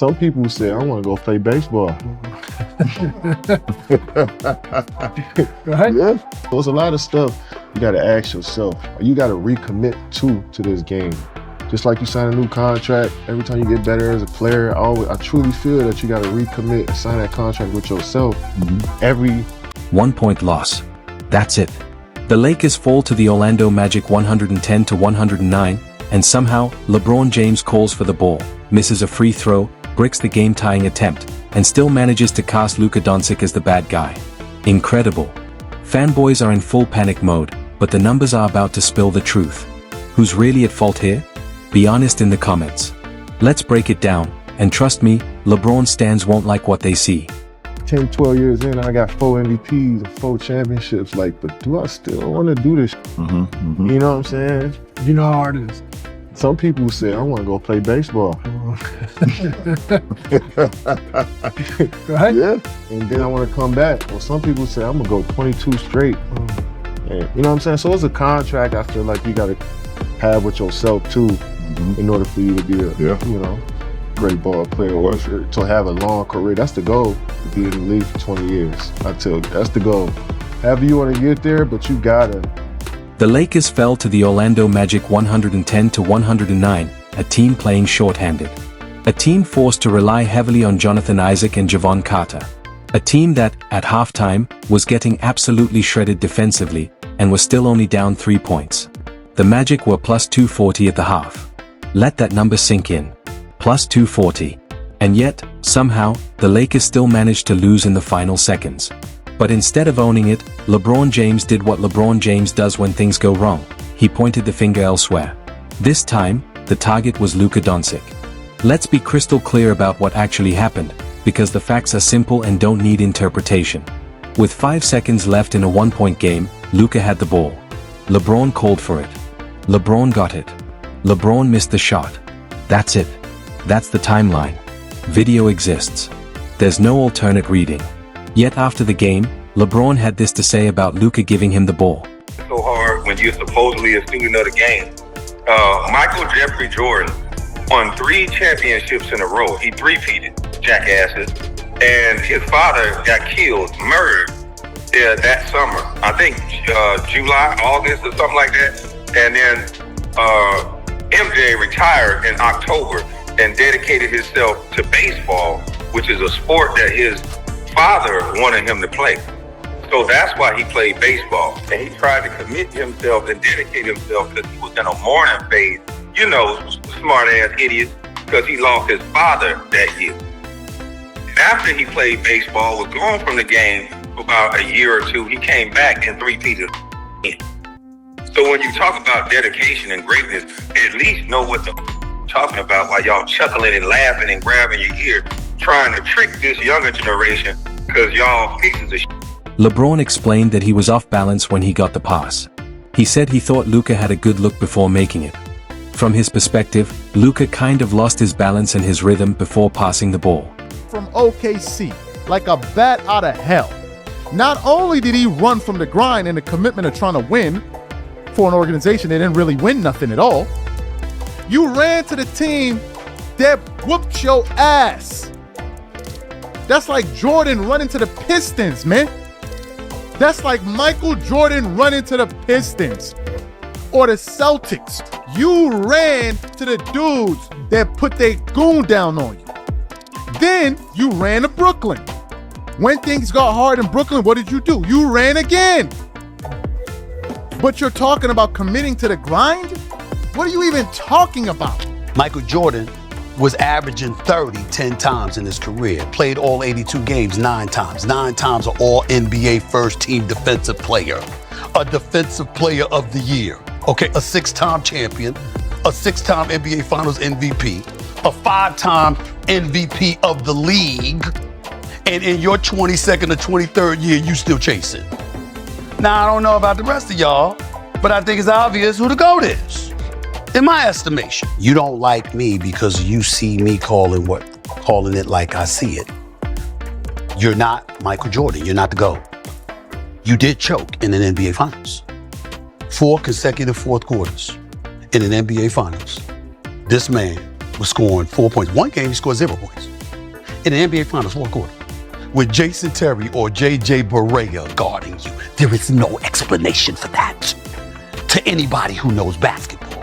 Some people say, I want to go play baseball. Right? Yeah. There's a lot of stuff you got to ask yourself. You got to recommit to this game. Just like you sign a new contract, every time you get better as a player, I truly feel that you got to recommit and sign that contract with yourself. Every 1 point loss. That's it. The Lakers fall to the Orlando Magic 110-109, and somehow, LeBron James calls for the ball, misses a free throw, bricks the game-tying attempt, and still manages to cast Luka Doncic as the bad guy. Incredible. Fanboys are in full panic mode, but the numbers are about to spill the truth. Who's really at fault here? Be honest in the comments. Let's break it down, and trust me, LeBron stans won't like what they see. 10, 12 years in, I got 4 MVPs and 4 championships. Like, but do I still want to do this? You know what I'm saying? You know how hard it is. Some people say, I want to go play baseball. Right? Yeah. And then I want to come back. Well, some people say, I'm going to go 22 straight. And, you know what I'm saying? So it's a contract I feel like you got to have with yourself, too, in order for you to be a, you know, great ball player or to have a long career. That's the goal, to be in the league for 20 years. I tell you, that's the goal. However you want to get there, but you gotta. The Lakers fell to the Orlando Magic 110-109, a team playing shorthanded. A team forced to rely heavily on Jonathan Isaac and Wendell Carter. A team that, at halftime, was getting absolutely shredded defensively, and was still only down 3 points. The Magic were plus 240 at the half. Let that number sink in. Plus 240. And yet, somehow, the Lakers still managed to lose in the final seconds. But instead of owning it, LeBron James did what LeBron James does when things go wrong. He pointed the finger elsewhere. This time, the target was Luka Doncic. Let's be crystal clear about what actually happened, because the facts are simple and don't need interpretation. With 5 seconds left in a 1-point game, Luka had the ball. LeBron called for it. LeBron got it. LeBron missed the shot. That's it. That's the timeline. Video exists. There's no alternate reading. Yet after the game, LeBron had this to say about Luka giving him the ball. So hard when you're supposedly a student of the game. Michael Jeffrey Jordan won 3 championships in a row. He three-peated, jackasses. And his father got killed, murdered that summer. I think July, August or something like that. And then MJ retired in October and dedicated himself to baseball, which is a sport that his father wanted him to play. So that's why he played baseball. And he tried to commit himself and dedicate himself because he was in a mourning phase, you know, smart-ass idiot, because he lost his father that year. After he played baseball, was gone from the game for about a year or two, he came back and three-peated. So when you talk about dedication and greatness, at least know what the talking about while y'all chuckling and laughing and grabbing your ear, trying to trick this younger generation because y'all pieces of shit. LeBron explained that he was off balance when he got the pass. He said he thought Luka had a good look before making it. From his perspective, Luka kind of lost his balance and his rhythm before passing the ball. From OKC, like a bat out of hell. Not only did he run from the grind and the commitment of trying to win for an organization that didn't really win nothing at all, you ran to the team that whooped your ass. That's like Jordan running to the Pistons, man. That's like Michael Jordan running to the Pistons or the Celtics. You ran to the dudes that put their goon down on you. Then you ran to Brooklyn. When things got hard in Brooklyn, what did you do? You ran again. But you're talking about committing to the grind? What are you even talking about? Michael Jordan was averaging 30 10 times in his career, played all 82 games 9 times. 9 times an all-NBA first-team defensive player, a defensive player of the year, okay, a 6-time champion, a 6-time NBA Finals MVP, a 5-time MVP of the league, and in your 22nd or 23rd year, you still chasing. Now, I don't know about the rest of y'all, but I think it's obvious who the GOAT is. In my estimation, you don't like me because you see me calling it like I see it. You're not Michael Jordan. You're not the GOAT. You did choke in an NBA Finals. 4 consecutive fourth quarters in an NBA Finals. This man was scoring 4 points. One game, he scored 0 points. In the NBA Finals, fourth quarter. With Jason Terry or J.J. Barea guarding you. There is no explanation for that. To anybody who knows basketball,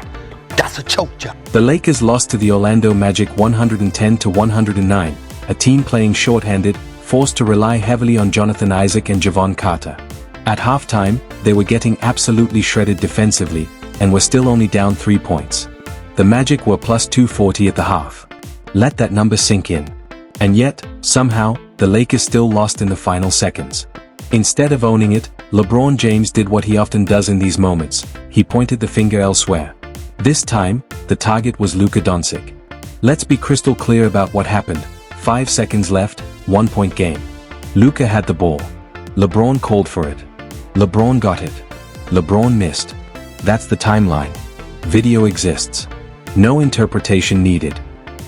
that's a choke job. The Lakers lost to the Orlando Magic 110-109, a team playing shorthanded, forced to rely heavily on Jonathan Isaac and Jevon Carter. At halftime, they were getting absolutely shredded defensively, and were still only down 3 points. The Magic were plus 240 at the half. Let that number sink in. And yet, somehow, the Lakers still lost in the final seconds. Instead of owning it, LeBron James did what he often does in these moments. He pointed the finger elsewhere. This time, the target was Luka Doncic. Let's be crystal clear about what happened. 5 seconds left, 1 point game. Luka had the ball. LeBron called for it. LeBron got it. LeBron missed. That's the timeline. Video exists. No interpretation needed.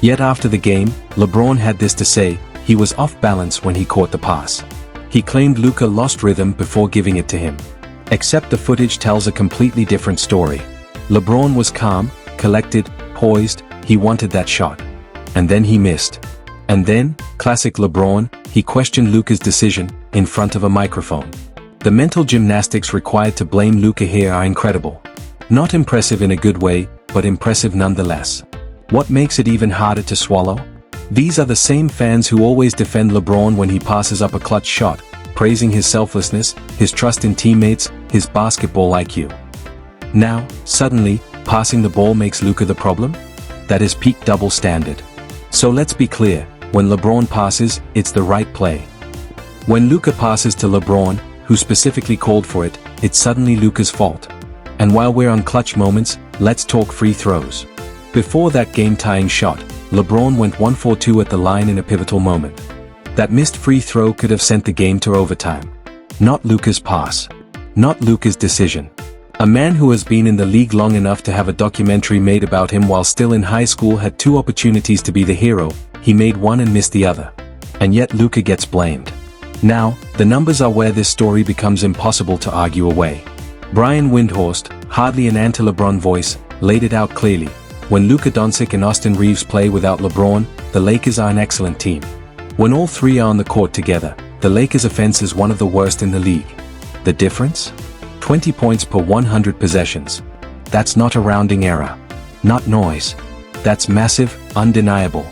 Yet after the game, LeBron had this to say: he was off balance when he caught the pass. He claimed Luka lost rhythm before giving it to him. Except the footage tells a completely different story. LeBron was calm, collected, poised, he wanted that shot. And then he missed. And then, classic LeBron, he questioned Luka's decision, in front of a microphone. The mental gymnastics required to blame Luka here are incredible. Not impressive in a good way, but impressive nonetheless. What makes it even harder to swallow? These are the same fans who always defend LeBron when he passes up a clutch shot, praising his selflessness, his trust in teammates, his basketball IQ. Now, suddenly, passing the ball makes Luka the problem? That is peak double standard. So let's be clear, when LeBron passes, it's the right play. When Luka passes to LeBron, who specifically called for it, it's suddenly Luka's fault. And while we're on clutch moments, let's talk free throws. Before that game-tying shot, LeBron went 1-for-2 at the line in a pivotal moment. That missed free throw could have sent the game to overtime. Not Luka's pass. Not Luka's decision. A man who has been in the league long enough to have a documentary made about him while still in high school had 2 opportunities to be the hero, he made one and missed the other. And yet Luka gets blamed. Now, the numbers are where this story becomes impossible to argue away. Brian Windhorst, hardly an anti-LeBron voice, laid it out clearly. When Luka Doncic and Austin Reeves play without LeBron, the Lakers are an excellent team. When all three are on the court together, the Lakers' offense is one of the worst in the league. The difference? 20 points per 100 possessions. That's not a rounding error. Not noise. That's massive, undeniable.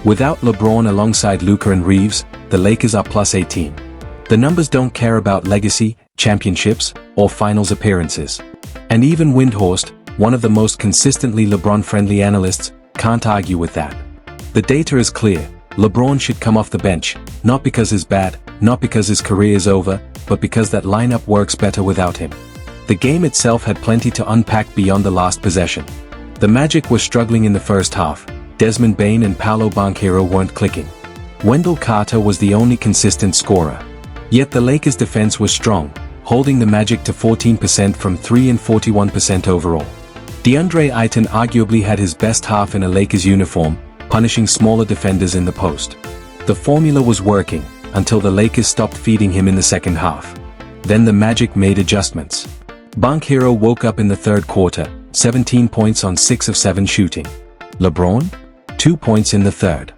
Without LeBron alongside Luka and Reeves, the Lakers are plus 18. The numbers don't care about legacy, championships, or finals appearances. And even Windhorst, one of the most consistently LeBron-friendly analysts, can't argue with that. The data is clear. LeBron should come off the bench, not because he's bad, not because his career is over, but because that lineup works better without him. The game itself had plenty to unpack beyond the last possession. The Magic were struggling in the first half. Desmond Bane and Paolo Banchero weren't clicking. Wendell Carter was the only consistent scorer. Yet the Lakers' defense was strong, holding the Magic to 14% from 3 and 41% overall. DeAndre Ayton arguably had his best half in a Lakers uniform, punishing smaller defenders in the post. The formula was working, until the Lakers stopped feeding him in the second half. Then the Magic made adjustments. Banchero woke up in the third quarter, 17 points on 6 of 7 shooting. LeBron? 2 points in the third.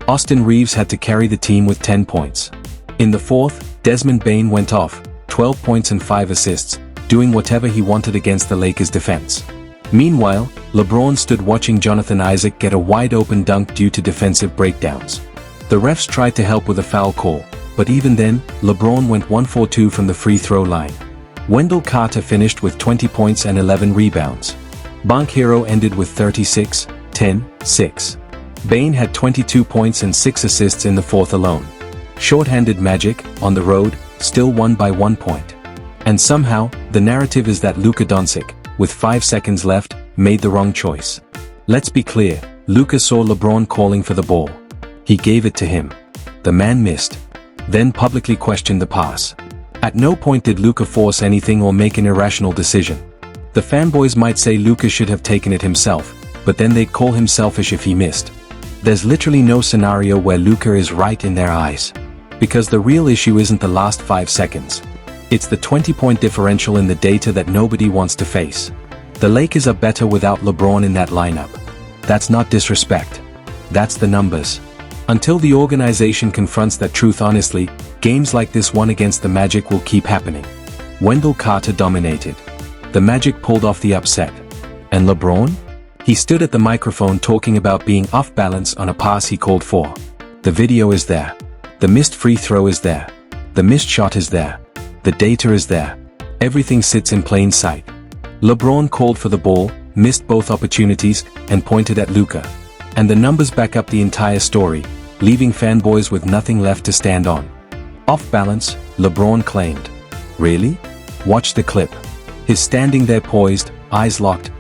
Austin Reeves had to carry the team with 10 points. In the fourth, Desmond Bane went off, 12 points and 5 assists, doing whatever he wanted against the Lakers' defense. Meanwhile, LeBron stood watching Jonathan Isaac get a wide-open dunk due to defensive breakdowns. The refs tried to help with a foul call, but even then, LeBron went 1-for-2 from the free throw line. Wendell Carter finished with 20 points and 11 rebounds. Banchero ended with 36, 10, 6. Bane had 22 points and 6 assists in the fourth alone. Short-handed Magic, on the road, still won by 1 point. And somehow, the narrative is that Luka Doncic, with 5 seconds left, made the wrong choice. Let's be clear, Luka saw LeBron calling for the ball. He gave it to him. The man missed. Then publicly questioned the pass. At no point did Luka force anything or make an irrational decision. The fanboys might say Luka should have taken it himself, but then they'd call him selfish if he missed. There's literally no scenario where Luka is right in their eyes. Because the real issue isn't the last 5 seconds. It's the 20-point differential in the data that nobody wants to face. The Lakers are better without LeBron in that lineup. That's not disrespect. That's the numbers. Until the organization confronts that truth honestly, games like this one against the Magic will keep happening. Wendell Carter dominated. The Magic pulled off the upset. And LeBron? He stood at the microphone talking about being off balance on a pass he called for. The video is there. The missed free throw is there. The missed shot is there. The data is there. Everything sits in plain sight. LeBron called for the ball, missed both opportunities, and pointed at Luka. And the numbers back up the entire story, leaving fanboys with nothing left to stand on. Off balance, LeBron claimed. Really? Watch the clip. He's standing there poised, eyes locked,